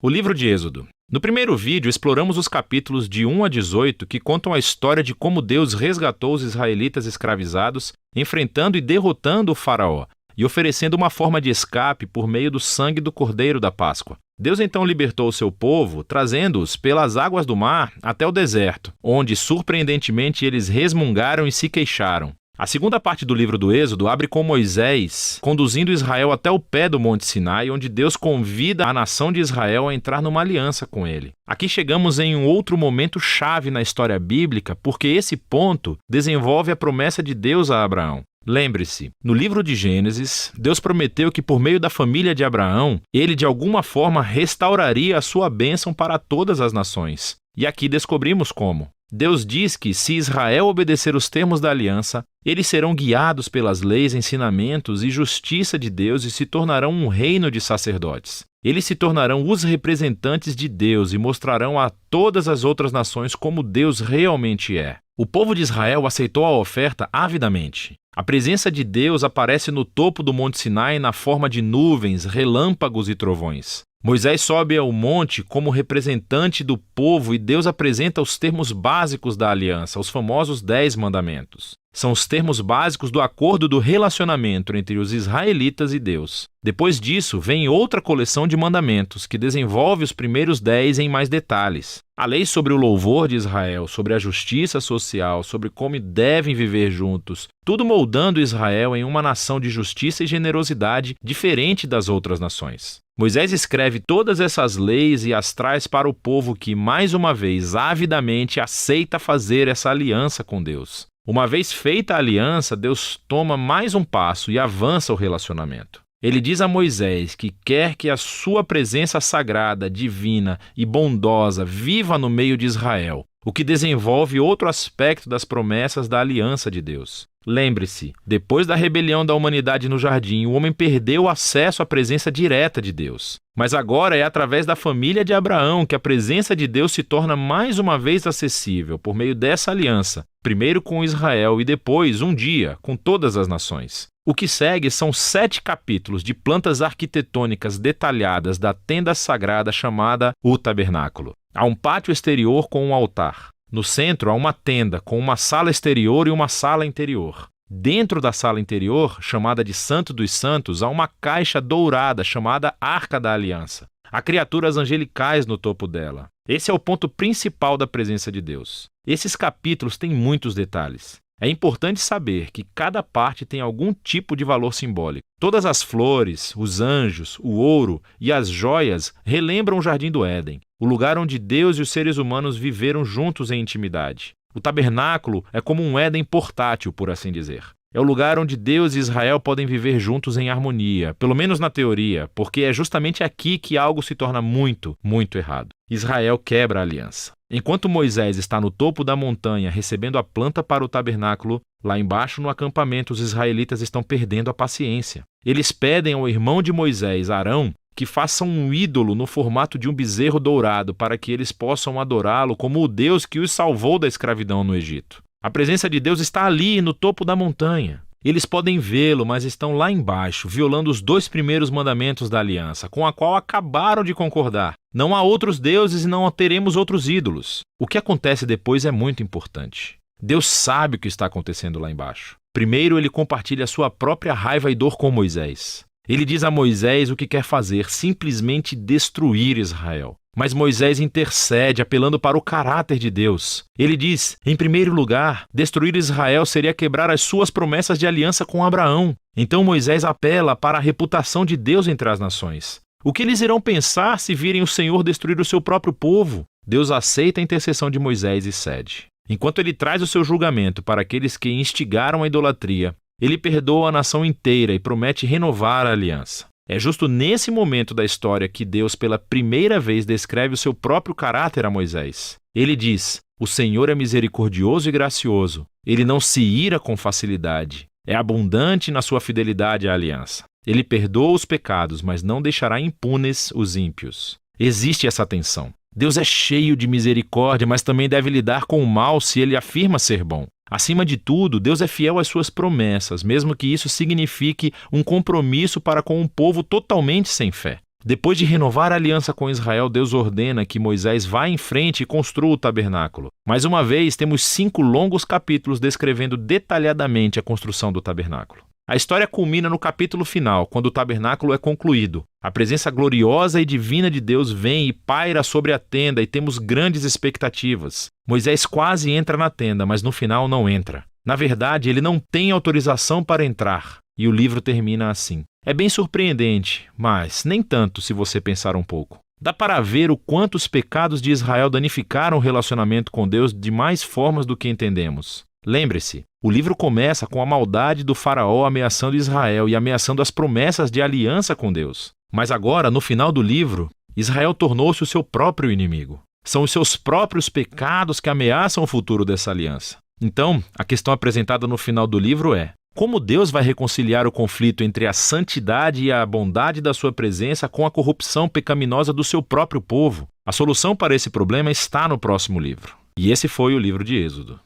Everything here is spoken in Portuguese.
O livro de Êxodo. No primeiro vídeo, exploramos os capítulos de 1 a 18 que contam a história de como Deus resgatou os israelitas escravizados, enfrentando e derrotando o faraó e oferecendo uma forma de escape por meio do sangue do Cordeiro da Páscoa. Deus então libertou o seu povo, trazendo-os pelas águas do mar até o deserto, onde, surpreendentemente, eles resmungaram e se queixaram. A segunda parte do livro do Êxodo abre com Moisés conduzindo Israel até o pé do Monte Sinai, onde Deus convida a nação de Israel a entrar numa aliança com ele. Aqui chegamos em um outro momento chave na história bíblica, porque esse ponto desenvolve a promessa de Deus a Abraão. Lembre-se, no livro de Gênesis, Deus prometeu que por meio da família de Abraão, ele de alguma forma restauraria a sua bênção para todas as nações. E aqui descobrimos como. Deus diz que, se Israel obedecer os termos da aliança, eles serão guiados pelas leis, ensinamentos e justiça de Deus e se tornarão um reino de sacerdotes. Eles se tornarão os representantes de Deus e mostrarão a todas as outras nações como Deus realmente é. O povo de Israel aceitou a oferta avidamente. A presença de Deus aparece no topo do Monte Sinai na forma de nuvens, relâmpagos e trovões. Moisés sobe ao monte como representante do povo e Deus apresenta os termos básicos da aliança, os famosos 10 mandamentos. São os termos básicos do acordo do relacionamento entre os israelitas e Deus. Depois disso, vem outra coleção de mandamentos que desenvolve os primeiros 10 em mais detalhes. A lei sobre o louvor de Israel, sobre a justiça social, sobre como devem viver juntos, tudo moldando Israel em uma nação de justiça e generosidade diferente das outras nações. Moisés escreve todas essas leis e as traz para o povo que, mais uma vez, avidamente aceita fazer essa aliança com Deus. Uma vez feita a aliança, Deus toma mais um passo e avança o relacionamento. Ele diz a Moisés que quer que a sua presença sagrada, divina e bondosa viva no meio de Israel, o que desenvolve outro aspecto das promessas da aliança de Deus. Lembre-se, depois da rebelião da humanidade no jardim, o homem perdeu o acesso à presença direta de Deus. Mas agora é através da família de Abraão que a presença de Deus se torna mais uma vez acessível por meio dessa aliança, primeiro com Israel e depois, um dia, com todas as nações. O que segue são 7 capítulos de plantas arquitetônicas detalhadas da tenda sagrada chamada o tabernáculo. Há um pátio exterior com um altar. No centro há uma tenda com uma sala exterior e uma sala interior. Dentro da sala interior, chamada de Santo dos Santos, há uma caixa dourada chamada Arca da Aliança. Há criaturas angelicais no topo dela. Esse é o ponto principal da presença de Deus. Esses capítulos têm muitos detalhes. É importante saber que cada parte tem algum tipo de valor simbólico. Todas as flores, os anjos, o ouro e as joias relembram o Jardim do Éden, o lugar onde Deus e os seres humanos viveram juntos em intimidade. O tabernáculo é como um Éden portátil, por assim dizer. É o lugar onde Deus e Israel podem viver juntos em harmonia, pelo menos na teoria, porque é justamente aqui que algo se torna muito, muito errado. Israel quebra a aliança. Enquanto Moisés está no topo da montanha recebendo a planta para o tabernáculo, lá embaixo no acampamento os israelitas estão perdendo a paciência. Eles pedem ao irmão de Moisés, Arão, que faça um ídolo no formato de um bezerro dourado para que eles possam adorá-lo como o Deus que os salvou da escravidão no Egito. A presença de Deus está ali, no topo da montanha. Eles podem vê-lo, mas estão lá embaixo, violando os 2 primeiros mandamentos da aliança, com a qual acabaram de concordar. Não há outros deuses e não teremos outros ídolos. O que acontece depois é muito importante. Deus sabe o que está acontecendo lá embaixo. Primeiro, ele compartilha sua própria raiva e dor com Moisés. Ele diz a Moisés o que quer fazer, simplesmente destruir Israel. Mas Moisés intercede, apelando para o caráter de Deus. Ele diz, em primeiro lugar, destruir Israel seria quebrar as suas promessas de aliança com Abraão. Então Moisés apela para a reputação de Deus entre as nações. O que eles irão pensar se virem o Senhor destruir o seu próprio povo? Deus aceita a intercessão de Moisés e cede. Enquanto ele traz o seu julgamento para aqueles que instigaram a idolatria, ele perdoa a nação inteira e promete renovar a aliança. É justo nesse momento da história que Deus pela primeira vez descreve o seu próprio caráter a Moisés. Ele diz, o Senhor é misericordioso e gracioso. Ele não se ira com facilidade. É abundante na sua fidelidade à aliança. Ele perdoa os pecados, mas não deixará impunes os ímpios. Existe essa tensão. Deus é cheio de misericórdia, mas também deve lidar com o mal se ele afirma ser bom. Acima de tudo, Deus é fiel às suas promessas, mesmo que isso signifique um compromisso para com um povo totalmente sem fé. Depois de renovar a aliança com Israel, Deus ordena que Moisés vá em frente e construa o tabernáculo. Mais uma vez, temos 5 longos capítulos descrevendo detalhadamente a construção do tabernáculo. A história culmina no capítulo final, quando o tabernáculo é concluído. A presença gloriosa e divina de Deus vem e paira sobre a tenda e temos grandes expectativas. Moisés quase entra na tenda, mas no final não entra. Na verdade, ele não tem autorização para entrar. E o livro termina assim. É bem surpreendente, mas nem tanto se você pensar um pouco. Dá para ver o quanto os pecados de Israel danificaram o relacionamento com Deus de mais formas do que entendemos. Lembre-se, o livro começa com a maldade do faraó ameaçando Israel e ameaçando as promessas de aliança com Deus. Mas agora, no final do livro, Israel tornou-se o seu próprio inimigo. São os seus próprios pecados que ameaçam o futuro dessa aliança. Então, a questão apresentada no final do livro é: como Deus vai reconciliar o conflito entre a santidade e a bondade da sua presença com a corrupção pecaminosa do seu próprio povo? A solução para esse problema está no próximo livro. E esse foi o livro de Êxodo.